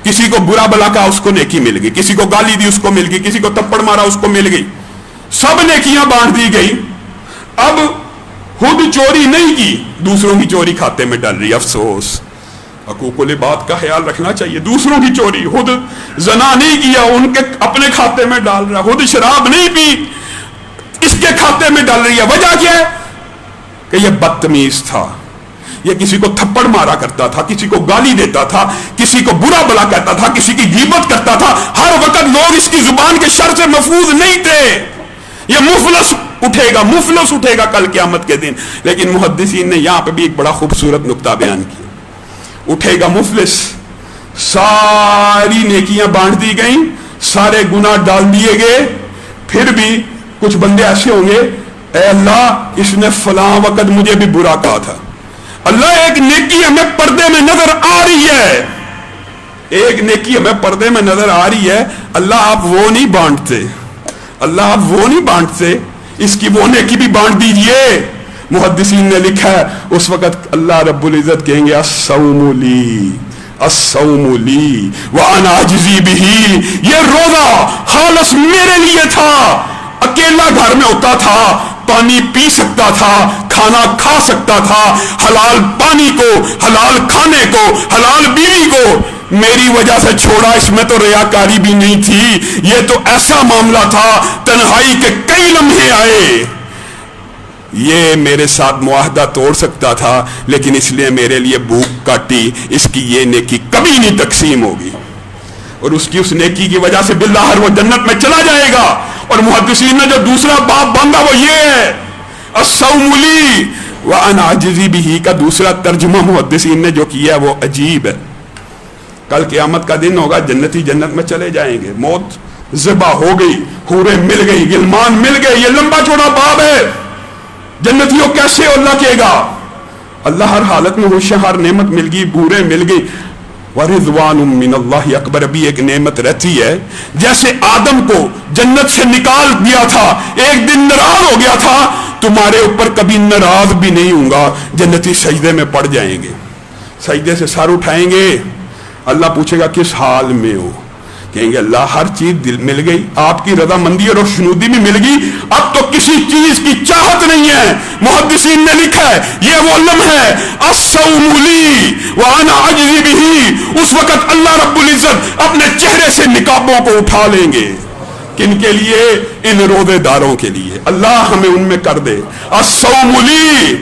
کسی کو برا بلا کہا اس کو نیکی مل گئی، کسی کو گالی دی اس کو مل گئی، کسی کو تھپڑ مارا اس کو مل گئی، سب نیکیاں بانٹ دی گئی۔ اب خود چوری نہیں کی، دوسروں کی چوری کھاتے میں ڈال رہی، افسوس۔ حقوق العباد کا خیال رکھنا چاہیے، دوسروں کی چوری، خود زنا نہیں کیا ان کے اپنے کھاتے میں ڈال رہا، خود شراب نہیں پی اس کے کھاتے میں ڈال رہی ہے۔ وجہ کیا ہے کہ یہ بدتمیز تھا، یہ کسی کو تھپڑ مارا کرتا تھا، کسی کو گالی دیتا تھا، کسی کو برا بلا کہتا تھا، کسی کی غیبت کرتا تھا، ہر وقت لوگ اس کی زبان کے شر سے محفوظ نہیں تھے۔ یہ مفلس اٹھے گا کل قیامت کے دن۔ لیکن محدثین نے یہاں پہ بھی ایک بڑا خوبصورت نقطہ بیان کیا، اٹھے گا مفلس، ساری نیکیاں بانٹ دی گئیں، سارے گناہ ڈال دیے گئے، پھر بھی کچھ بندے ایسے ہوں گے، اے اللہ اس نے فلاں وقت مجھے بھی برا کہا تھا، اللہ ایک نیکی ہمیں پردے میں نظر آ رہی ہے، ایک نیکی ہمیں پردے میں نظر آ رہی ہے، اللہ آپ وہ نہیں بانٹتے، اللہ آپ وہ نہیں بانٹتے، اس کی وہ نیکی بھی بانٹ دیجئے۔ محدثین نے لکھا ہے اس وقت اللہ رب العزت کہیں گے الصوم لی الصوم لی وانا اجزی بہ، یہ روزہ خالص میرے لیے تھا، اکیلا گھر میں ہوتا تھا، پانی پی سکتا تھا، کھانا کھا سکتا تھا، حلال پانی کو، حلال کھانے کو، حلال بیوی کو میری وجہ سے چھوڑا، اس میں تو ریاکاری بھی نہیں تھی، یہ تو ایسا معاملہ تھا تنہائی کے کئی لمحے آئے، یہ میرے ساتھ معاہدہ توڑ سکتا تھا لیکن اس لیے میرے لیے بھوک کاٹی، اس کی یہ نیکی کبھی نہیں تقسیم ہوگی، اور اس کی اس نیکی کی وجہ سے باللہ وہ جنت میں چلا جائے گا۔ اور محدثین نے جو دوسرا باب باندھا وہ یہ ہے الصوم لی وانا اجزی بہ کا دوسرا ترجمہ محدثین نے جو کیا وہ عجیب ہے۔ کل قیامت کا دن ہوگا، جنتی جنت میں چلے جائیں گے، موت ذبح ہو گئی، حوریں مل گئی، غلمان مل گئے، یہ لمبا چوڑا باب ہے، جنتیوں کیسے اللہ کہے گا، اللہ ہر حالت میں خوش ہے، ہر نعمت مل گئی، حوریں مل گئی، وَرِضْوَانٌ مِّنَ اللَّهِ اکبر۔ ابھی ایک نعمت رہتی ہے، جیسے آدم کو جنت سے نکال دیا تھا، ایک دن ناراض ہو گیا تھا، تمہارے اوپر کبھی ناراض بھی نہیں ہوں گا، جنتی سجدے میں پڑ جائیں گے، سجدے سے سر اٹھائیں گے، اللہ پوچھے گا کس حال میں ہو، کہیں گے اللہ ہر چیز دل مل گئی، آپ کی رضا مندی اور خوشنودی بھی مل گئی، اب تو کسی چیز کی چاہت نہیں ہے. محدثین نے لکھا ہے یہ وہ لمحہ ہے الصوم لی وانا اجزی بہ، اس وقت اللہ رب العزت اپنے چہرے سے نقابوں کو اٹھا لیں گے. کن کے لیے؟ ان روزے داروں کے لیے. اللہ ہمیں ان میں کر دے. الصوم لی،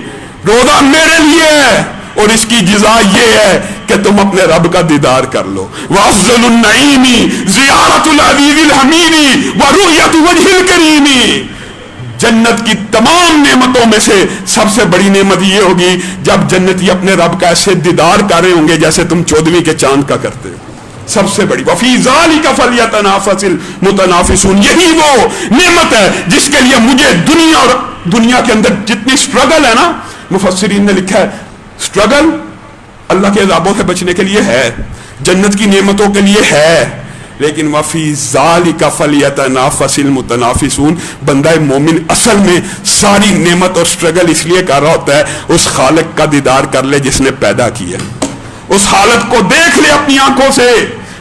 روزہ میرے لیے ہے اور اس کی جزا یہ ہے کہ تم اپنے رب کا دیدار کر لو. وافضل النعیم زیارت العزیز الحمید ورؤیت وجہ الکریم. جنت کی تمام نعمتوں میں سے سب سے بڑی نعمت یہ ہوگی جب جنتی اپنے رب کا ایسے دیدار کر رہے ہوں گے جیسے تم 14ویں کے چاند کا کرتے ہو. سب سے بڑی. وفی ذالک فلیتنافس المتنافسون، یہی وہ نعمت ہے جس کے لیے مجھے دنیا اور دنیا کے اندر جتنی سٹرگل ہے نا، مفسرین نے لکھا ہے سٹرگل اللہ کے عذابوں سے بچنے کے لیے ہے، جنت کی نعمتوں کے لیے ہے، لیکن وفی ذالک فلیتنافس المتنافسون. بندہ مومن اصل میں ساری نعمت اور سٹرگل اس لیے کر رہا ہوتا ہے اس خالق کا دیدار کر لے جس نے پیدا کیا، اس حالت کو دیکھ لے اپنی آنکھوں سے.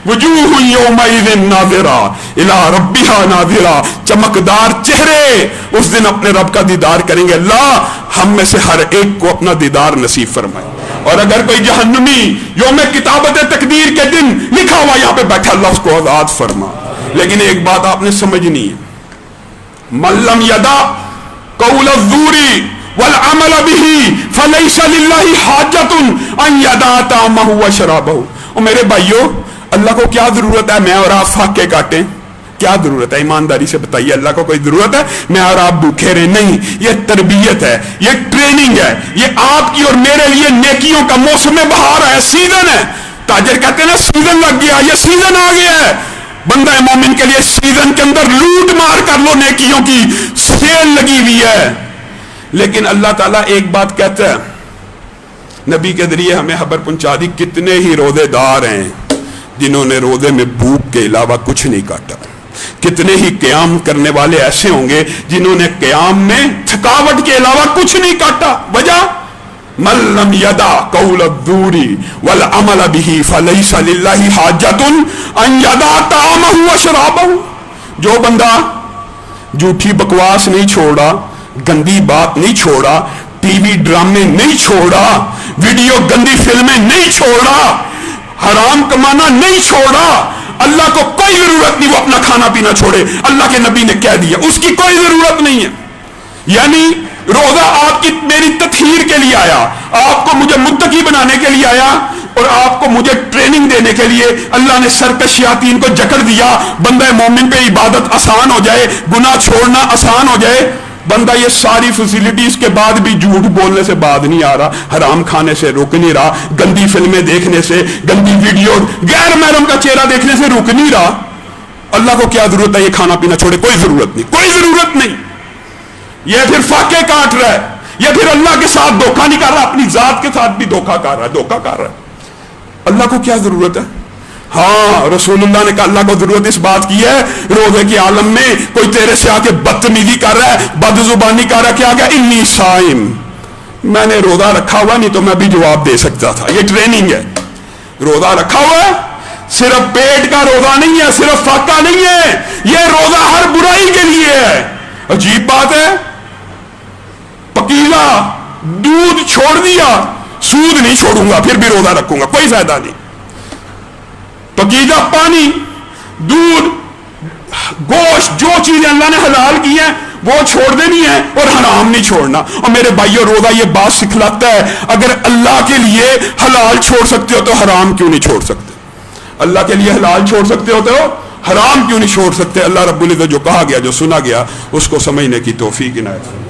وجوہ یومئذ ناظرہ الی ربہا ناظرہ، چمکدار چہرے اس دن اپنے رب کا دیدار کریں گے. اللہ ہم میں سے ہر ایک کو اپنا دیدار نصیب فرمائے. اور اگر کوئی جہنمی یوم کتابت تقدیر کے دن لکھا ہوا یہاں پہ بیٹھا، اللہ اس کو آزاد فرما. لیکن ایک بات آپ نے سمجھنی ہے، من لم یدع قول الزور والعمل به فلیس للہ حاجۃ ان یدع طعامہ وشرابہ. اور میرے بھائیو، اللہ کو کیا ضرورت ہے میں اور آپ فاقے کاٹیں؟ کیا ضرورت ہے؟ ایمانداری سے بتائیے، اللہ کو کوئی ضرورت ہے میں اور آپ بھوکے رہیں؟ نہیں. یہ تربیت ہے، یہ ٹریننگ ہے، یہ آپ کی اور میرے لیے نیکیوں کا موسم بہار ہے، سیزن ہے. تاجر کہتے ہیں نا سیزن لگ گیا، یہ سیزن آ گیا ہے. بندہ مومن کے لیے سیزن کے اندر لوٹ مار کر لو، نیکیوں کی سیل لگی ہوئی ہے. لیکن اللہ تعالیٰ ایک بات کہتا ہے، نبی کے ذریعے ہمیں خبر پہنچا دی، کتنے ہی روزے دار ہیں جنہوں نے روزے میں بھوک کے علاوہ کچھ نہیں کاٹا. کتنے ہی قیام کرنے والے ایسے ہوں گے جنہوں نے قیام میں تھکاوٹ کے علاوہ کچھ نہیں کاٹا. وجہ من لم یدع قول الزور والعمل به فلیس للہ حاجۃ ان یدع طعامہ وشرابہ. جو بندہ جھوٹی بکواس نہیں چھوڑا، گندی بات نہیں چھوڑا، ٹی وی ڈرامے نہیں چھوڑا، ویڈیو گندی فلمیں نہیں چھوڑا، حرام کمانا نہیں چھوڑا، اللہ کو کوئی ضرورت نہیں وہ اپنا کھانا پینا چھوڑے. اللہ کے نبی نے کہہ دیا اس کی کوئی ضرورت نہیں ہے. یعنی روزہ آپ کی میری تطہیر کے لیے آیا، آپ کو مجھے متقی بنانے کے لیے آیا، اور آپ کو مجھے ٹریننگ دینے کے لیے اللہ نے سرکش شیاطین کو جکڑ دیا. بندہ مومن پہ عبادت آسان ہو جائے، گناہ چھوڑنا آسان ہو جائے. بندہ یہ ساری فیسلٹیز کے بعد بھی جھوٹ بولنے سے بعد نہیں آ رہا، حرام کھانے سے رک نہیں رہا، گندی فلمیں دیکھنے سے، گندی ویڈیو، غیر محرم کا چہرہ دیکھنے سے رک نہیں رہا. اللہ کو کیا ضرورت ہے یہ کھانا پینا چھوڑے؟ کوئی ضرورت نہیں، کوئی ضرورت نہیں. یہ پھر فاقے کاٹ رہا ہے، یہ پھر اللہ کے ساتھ دھوکہ نہیں کر رہا، اپنی ذات کے ساتھ بھی دھوکہ کر رہا ہے، دھوکہ کر رہا ہے. اللہ کو کیا ضرورت ہے؟ ہاں رسول اللہ نے کہا اللہ کو ضرورت اس بات کی ہے روزے کے عالم میں کوئی تیرے سے آ کے بدتمیزی کر رہا ہے، بد زبانی کر رہا ہے، کیا انی صائم، میں نے روزہ رکھا ہوا نہیں تو میں بھی جواب دے سکتا تھا. یہ ٹریننگ ہے. روزہ رکھا ہوا ہے، صرف پیٹ کا روزہ نہیں ہے، صرف فاقہ نہیں ہے، یہ روزہ ہر برائی کے لیے ہے. عجیب بات ہے، پکیلا دودھ چھوڑ دیا، سود نہیں چھوڑوں گا پھر بھی روزہ رکھوں گا، کوئی فائدہ نہیں. پکیزہ پانی، دودھ، گوشت، جو چیزیں اللہ نے حلال کی ہیں وہ چھوڑ دینی ہے اور حرام نہیں چھوڑنا. اور میرے بھائیو روزہ یہ بات سکھلاتا ہے اگر اللہ کے لیے حلال چھوڑ سکتے ہو تو حرام کیوں نہیں چھوڑ سکتے؟ اللہ کے لیے حلال چھوڑ سکتے ہو تو حرام کیوں نہیں چھوڑ سکتے؟ اللہ رب العزت جو کہا گیا، جو سنا گیا، اس کو سمجھنے کی توفیق عنایت فرمائے.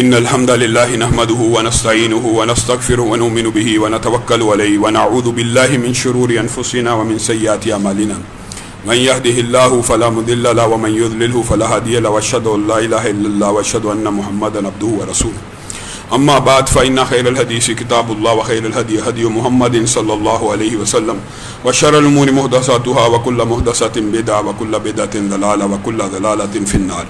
إن الحمد لله نحمده ونستعينه ونستغفره ونؤمن به ونتوكل عليه ونعوذ بالله من شرور أنفسنا ومن سيئات أعمالنا من يهده الله فلا مضل له ومن يضلله فلا هادي له وأشهد أن لا إله إلا الله وأشهد أن محمدا عبده ورسوله أما بعد فإن خير الحديث كتاب الله وخير الهدي هدي محمد صلى الله عليه وسلم وشر الأمور محدثاتها وكل محدثة بدعة وكل بدعة ضلالة وكل ضلالة في النار۔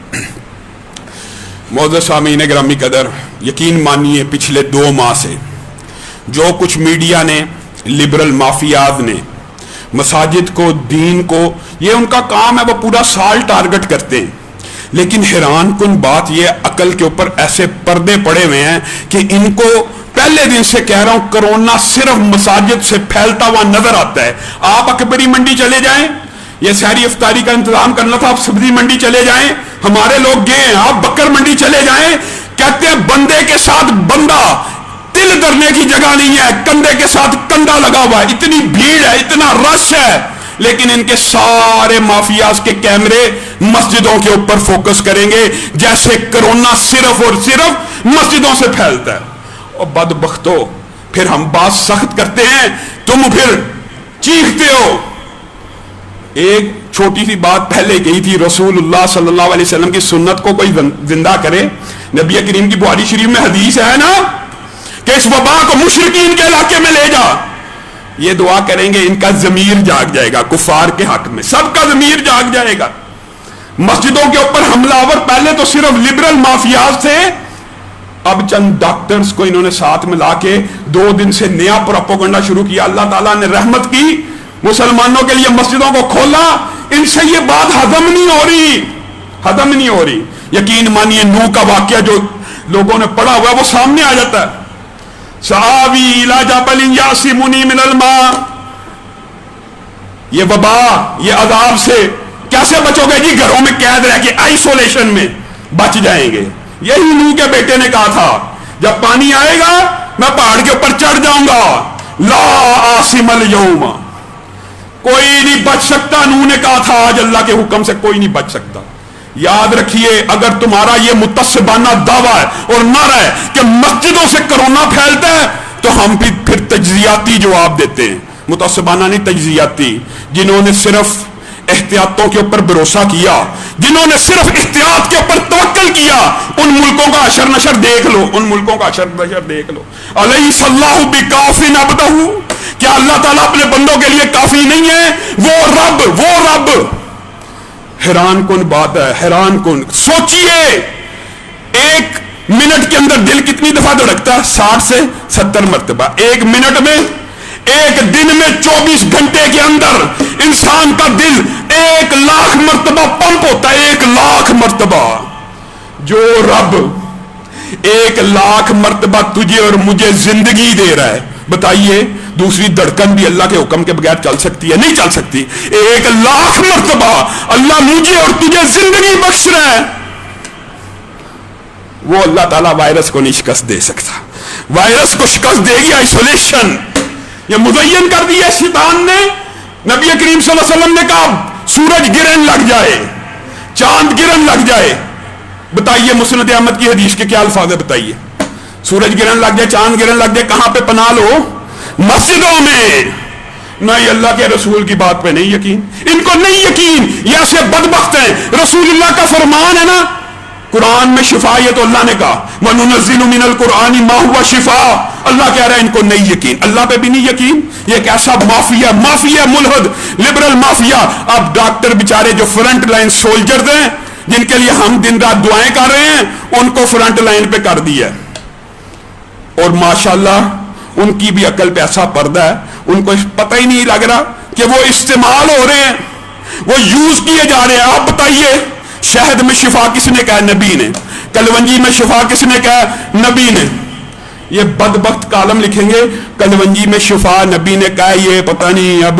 معزز سامعین گرامی قدر، یقین مانیے پچھلے 2 ماہ سے جو کچھ میڈیا نے، لبرل مافیاز نے مساجد کو، دین کو، یہ ان کا کام ہے، وہ پورا سال ٹارگٹ کرتے ہیں، لیکن حیران کن بات یہ عقل کے اوپر ایسے پردے پڑے ہوئے ہیں کہ ان کو پہلے دن سے کہہ رہا ہوں کرونا صرف مساجد سے پھیلتا ہوا نظر آتا ہے۔ آپ اکبری منڈی چلے جائیں، یہ سحری افطاری کا انتظام کرنا تھا، آپ سبزی منڈی چلے جائیں، ہمارے لوگ گئے ہیں، آپ بکر منڈی چلے جائیں، کہتے ہیں بندے کے ساتھ بندہ، تل کرنے کی جگہ نہیں ہے، کندھے کے ساتھ کندھا لگا ہوا ہے، اتنی بھیڑ ہے، اتنا رش ہے، لیکن ان کے سارے مافیاز کے کیمرے مسجدوں کے اوپر فوکس کریں گے جیسے کرونا صرف اور صرف مسجدوں سے پھیلتا ہے۔ اور بدبختو، پھر ہم بات سخت کرتے ہیں، تم پھر چیختے ہو۔ ایک چھوٹی سی بات پہلے گئی تھی، رسول اللہ صلی اللہ علیہ وسلم کی سنت کو کوئی زندہ کرے، نبی کریم کی بخاری شریف میں حدیث ہے نا کہ اس وبا کو مشرکین کے علاقے میں لے جا، یہ دعا کریں گے ان کا ضمیر جاگ جائے گا، کفار کے حق میں سب کا ضمیر جاگ جائے گا۔ مسجدوں کے اوپر حملہ آور پہلے تو صرف لبرل مافیاز تھے، اب چند ڈاکٹرز کو انہوں نے ساتھ ملا کے 2 دن سے نیا پروپیگنڈا شروع کیا۔ اللہ تعالیٰ نے رحمت کی، مسلمانوں کے لیے مسجدوں کو کھولا، ان سے یہ بات ہضم نہیں ہو رہی۔ یقین مانیے نوح کا واقعہ جو لوگوں نے پڑھا ہوا ہے وہ سامنے آ جاتا ہے۔ سآوی الی جبل یعصمنی من الماء، یہ وبا، یہ عذاب سے کیسے بچو گے جی؟ گھروں میں قید رہ کے آئسولیشن میں بچ جائیں گے۔ یہی نوح کے بیٹے نے کہا تھا جب پانی آئے گا میں پہاڑ کے اوپر چڑھ جاؤں گا، لا عاصم اليوم، کوئی نہیں بچ سکتا۔ نوح نے کہا تھا آج اللہ کے حکم سے کوئی نہیں بچ سکتا۔ یاد رکھیے اگر تمہارا یہ متعصبانہ دعویٰ ہے اور نعرہ ہے کہ مسجدوں سے کرونا پھیلتا ہے تو ہم بھی پھر تجزیاتی جواب دیتے ہیں، متعصبانہ نہیں تجزیاتی۔ جنہوں نے صرف احتیاطوں کے اوپر بھروسہ کیا، جنہوں نے صرف احتیاط کے اوپر توکل کیا، ان ملکوں کا حشر نشر دیکھ لو، ان ملکوں کا حشر نشر دیکھ لو۔ الیس اللہ بکاف عبدہ، کیا اللہ تعالیٰ اپنے بندوں کے لیے کافی نہیں ہے؟ وہ رب حیران کن بات ہے، حیران کن۔ سوچئے 1 منٹ کے اندر دل کتنی دفعہ دھڑکتا ہے؟ 60 سے 70 مرتبہ 1 منٹ میں۔ 1 دن میں 24 گھنٹے کے اندر انسان کا دل 1 لاکھ مرتبہ پمپ ہوتا ہے، 1 لاکھ مرتبہ۔ جو رب 1 لاکھ مرتبہ تجھے اور مجھے زندگی دے رہا ہے، بتائیے دوسری دھڑکن بھی اللہ کے حکم کے بغیر چل سکتی ہے؟ نہیں چل سکتی۔ 1 لاکھ مرتبہ اللہ مجھے اور تجھے زندگی بخش رہا ہے۔ وہ اللہ تعالیٰ وائرس کو نہیں شکست دے سکتا، وائرس کو شکست دے گی آئسولیشن۔ یہ مزین کر دیا شیطان نے۔ نبی کریم صلی اللہ علیہ وسلم نے کہا سورج گرہن لگ جائے، چاند گرہن لگ جائے، بتائیے مسند احمد کی حدیث کے کیا الفاظ ہے؟ بتائیے سورج گرہن لگ جائے، چاند گرہن لگ جائے، کہاں پہ پناہ لو؟ مسجدوں میں۔ نہیں، اللہ کے رسول کی بات پہ نہیں یقین، ان کو نہیں یقین، یہ ایسے بدبخت ہیں۔ رسول اللہ کا فرمان ہے نا قرآن میں شفا، یہ تو اللہ نے کہا وَنُنَزِّلُ مِنَ الْقُرْآنِ مَا هُوَ شِفَاء، اللہ کہہ رہا ہے ان کو نہیں یقین، اللہ پہ بھی نہیں یقین۔ یہ ایک ایسا مافیا ملحد لبرل مافیا۔ اب ڈاکٹر بیچارے جو فرنٹ لائن سولجرز ہیں جن کے لیے ہم دن رات دعائیں کر رہے ہیں، ان کو فرنٹ لائن پہ کر دیا، اور ماشاءاللہ ان کی بھی عقل پہ ایسا پردہ ہے، ان کو پتہ ہی نہیں لگ رہا کہ وہ استعمال ہو رہے ہیں، وہ یوز کیے جا رہے ہیں۔ آپ بتائیے شہد میں شفا کس نے کہا؟ نبی نے۔ کلونجی میں شفا کس نے کہا؟ نبی نے۔ یہ بدبخت کالم لکھیں گے کلونجی میں شفا نبی نے کہا، یہ پتہ نہیں اب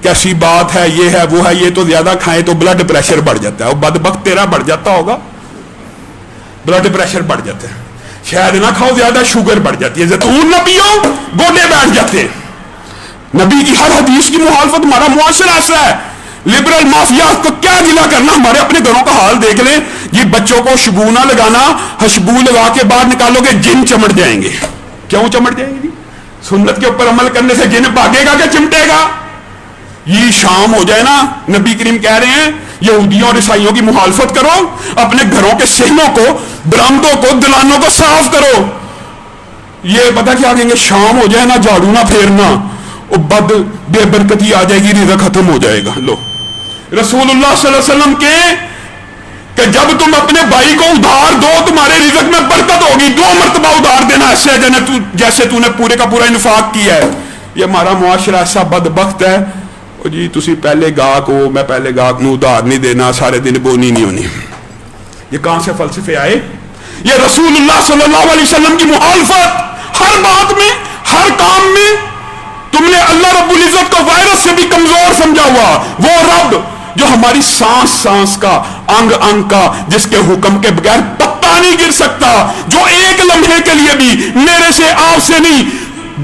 کیسی بات ہے، یہ ہے وہ ہے، یہ تو زیادہ کھائیں تو بلڈ پریشر بڑھ جاتا ہے۔ اور بدبخت تیرا بڑھ جاتا ہوگا، بلڈ پریشر بڑھ جاتا ہے۔ شہد نہ کھاؤ زیادہ، شوگر بڑھ جاتی ہے۔ زیتون نہ پیو، گوڈے بیٹھ جاتے ہیں۔ نبی کی ہر حدیث کی مخالفت، ہمارا معاشرہ ایسا ہے۔ لبرل مافیا کو کیا گلا کرنا، ہمارے اپنے گھروں کا حال دیکھ لیں۔ یہ بچوں کو شبو نہ لگانا، شبو لگا کے باہر نکالو گے جن چمٹ جائیں گے. کیوں چمٹ جائیں گے؟ سنت کے اوپر عمل کرنے سے جن بھاگے گا کہ چمٹے گا؟ یہ شام ہو جائے نا، نبی کریم کہہ رہے ہیں یہودیوں اور عیسائیوں کی مخالفت کرو، اپنے گھروں کے صحنوں کو، برآمدوں کو، دلانوں کو صاف کرو. یہ پتہ کیا کہیں گے؟ شام ہو جائے نا، جھاڑو نہ پھیرنا، وہ بد بے برکتی آ جائے گی، رزق ختم ہو جائے گا. لو رسول اللہ صلی اللہ علیہ وسلم کے کہ جب تم اپنے بھائی کو ادھار دو تمہارے رزق میں برکت ہوگی. 2 مرتبہ ادھار دینا، ایسے جیسے تو نے پورے کا پورا انفاق کیا ہے. یہ ہمارا معاشرہ ایسا بدبخت ہے، جی تسی پہلے گاہک ہو، میں پہلے گاہک نو ادھار نہیں دینا، سارے دن بونی نہیں ہونی. یہ کہاں سے فلسفے آئے؟ یہ رسول اللہ صلی اللہ علیہ وسلم کی مخالفت ہر بات میں، ہر کام میں. تم نے اللہ رب العزت کو وائرس سے بھی کمزور سمجھا ہوا، وہ رب جو ہماری سانس سانس کا، انگ انگ کا، جس کے حکم کے بغیر پتا نہیں گر سکتا، جو ایک لمحے کے لیے بھی میرے سے آپ سے نہیں،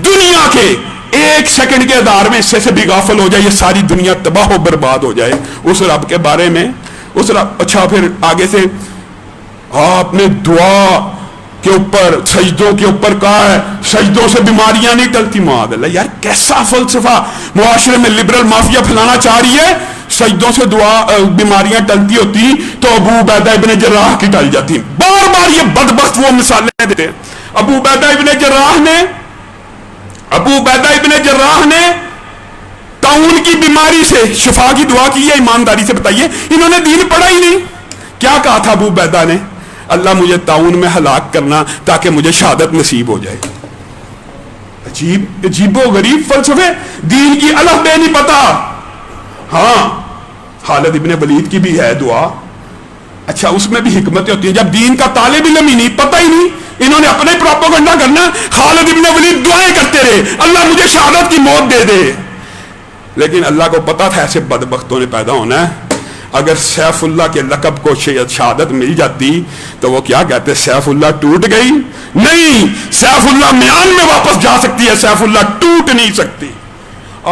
دنیا کے 1 سیکنڈ کے ادار میں اس سے بھی غافل ہو جائے، یہ ساری دنیا تباہ و برباد ہو جائے. اس رب کے بارے میں اس رب. اچھا پھر آگے سے آپ نے دعا کے اوپر، سجدوں کے اوپر کہا ہے سجدوں سے بیماریاں نہیں ٹلتی. معاذ اللہ، یار کیسا فلسفہ معاشرے میں لبرل مافیا پھیلانا چاہ رہی ہے. سجدوں سے دعا بیماریاں ٹلتی ہوتی تو ابو عبیدہ ابن جراح کی ٹل جاتی. بار بار یہ بدبخت وہ مثالیں دیتے ہیں. ابو عبیدہ ابن جراح نے طاعون کی بیماری سے شفا کی دعا کی ہے. ایمانداری سے بتائیے، انہوں نے دین پڑھا ہی نہیں. کیا کہا تھا ابو عبیدہ نے؟ اللہ مجھے طاعون میں ہلاک کرنا تاکہ مجھے شہادت نصیب ہو جائے. عجیب و غریب فلسفے، دین کی الف بے نہیں پتا. ہاں خالد ابن ولید کی بھی ہے دعا. اچھا اس میں بھی حکمتیں ہوتی ہیں. جب دین کا طالب علم ہی نہیں، پتہ ہی نہیں، انہوں نے اپنے پروپیگنڈا کرنا. خالد ابن ولید دعائیں کرتے رہے اللہ مجھے شہادت کی موت دے دے. لیکن اللہ کو پتا تھا ایسے بدبختوں نے پیدا ہونا ہے. اگر سیف اللہ کے لقب کو شہادت مل جاتی تو وہ کیا کہتے؟ سیف اللہ ٹوٹ گئی؟ نہیں، سیف اللہ میان میں واپس جا سکتی ہے، سیف اللہ ٹوٹ نہیں سکتی.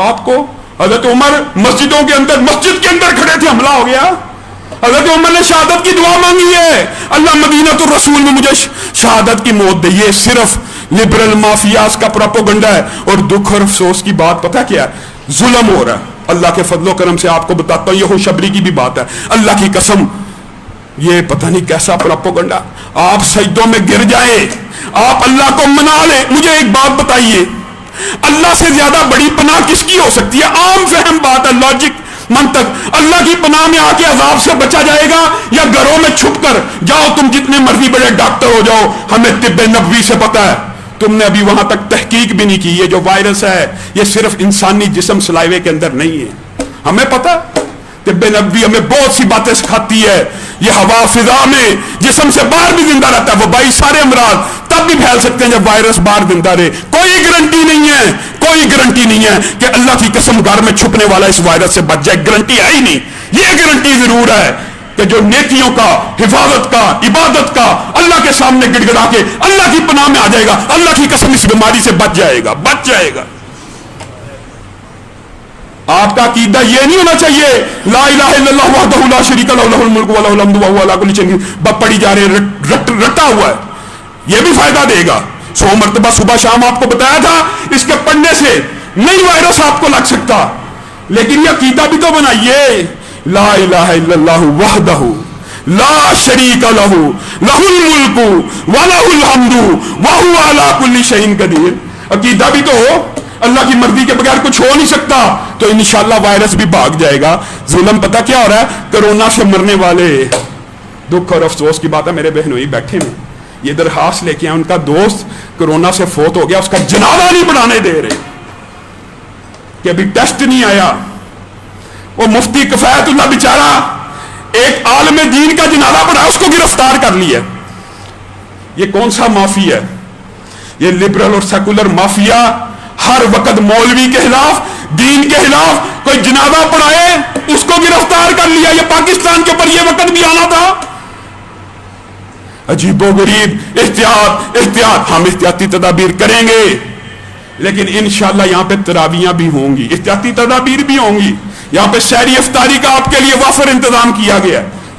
آپ کو حضرت عمر مسجدوں کے اندر، مسجد کے اندر کھڑے تھے، حملہ ہو گیا. حضرت عمر نے شہادت کی دعا مانگی ہے، اللہ مدینہ الرسول میں مجھے شہادت کی موت دے. یہ صرف لبرل مافیاز کا پروپیگنڈا ہے. اور دکھ اور افسوس کی بات پتہ کیا ہے؟ ظلم ہو رہا ہے. اللہ کے فضل و کرم سے آپ کو بتاتا ہوں، یہ خوشبری کی بھی بات ہے. اللہ کی قسم، یہ پتہ نہیں کیسا پروپیگنڈا. آپ سجدوں میں گر جائیں، آپ اللہ کو منا لیں. مجھے ایک بات بتائیے، اللہ سے زیادہ بڑی پناہ کس کی ہو سکتی ہے؟ عام فہم بات ہے، لاجک، منطق. اللہ کی پناہ میں آ کے عذاب سے بچا جائے گا، یا گھروں میں چھپ کر جاؤ تم جتنے مرضی بڑے ڈاکٹر ہو جاؤ، ہمیں طب نبوی سے پتہ ہے. تم نے ابھی وہاں تک تحقیق بھی نہیں کی. یہ جو وائرس ہے یہ صرف انسانی جسم سلائیوے کے اندر نہیں ہے. ہمیں پتہ، طب نبوی ہمیں بہت سی باتیں سکھاتی ہے. یہ ہوا فضا میں جسم سے باہر بھی زندہ رہتا ہے. وبائی سارے امراض تب بھی پھیل سکتے ہیں جب وائرس باہر زندہ رہے. کوئی گارنٹی نہیں ہے، کوئی گارنٹی نہیں ہے کہ اللہ کی قسم گھر میں چھپنے والا اس وائرس سے بچ جائے. گارنٹی ہے ہی نہیں. یہ گارنٹی ضرور ہے کہ جو نیکیوں کا، حفاظت کا، عبادت کا اللہ کے سامنے گڑ گڑا کے اللہ کی پناہ میں آ جائے گا، اللہ کی قسم اس بیماری سے بچ جائے گا، بچ جائے گا. آپ کا عقیدہ یہ نہیں ہونا چاہیے لا الہ الا اللہ وحدہ لا شریک لہ لہ الملک و لہ الحمد وہو علی کل شیء پڑھی جا رہے ہیں، رٹا ہوا ہے. یہ بھی فائدہ دے گا. 100 مرتبہ صبح شام آپ کو بتایا تھا اس کے پڑھنے سے نئی وائرس آپ کو لگ سکتا. لیکن یہ عقیدہ بھی تو بنائیے، لا الہ الا اللہ وحدہ لا شریک لہ لہ الملک و لہ الحمد وہو علی کل شیء قدیر. عقیدہ بھی تو ہو، اللہ کی مرضی کے بغیر کچھ ہو نہیں سکتا. تو انشاءاللہ وائرس بھی بھاگ جائے گا. ظلم پتہ کیا ہو رہا ہے؟ کرونا سے مرنے والے، دکھ اور افسوس کی بات ہے، میرے بہنوئی بیٹھے ہیں، یہ درخواست لے کے آئے، ان کا دوست کرونا سے فوت ہو گیا، اس کا جنازہ نہیں پڑھانے دے رہے کہ ابھی ٹیسٹ نہیں آیا. وہ مفتی کفایت اللہ بیچارہ ایک عالم دین کا جنازہ پڑھا، اس کو گرفتار کر لیا. یہ کون سا مافیا ہے؟ یہ لبرل اور سیکولر مافیا ہر وقت مولوی کے خلاف، دین کے خلاف کوئی جنازہ پڑھائے اس کو گرفتار کر لیا. یہ پاکستان کے اوپر یہ وقت بھی آنا تھا. عجیب و غریب. احتیاط احتیاط. ہم احتیاطی تدابیر کریں گے، لیکن انشاءاللہ یہاں پہ تراویحاں بھی ہوں گی، احتیاطی تدابیر بھی ہوں گی. یہاں پہ سحری افطاری کا آپ کے لیے وافر انتظام کیا گیا.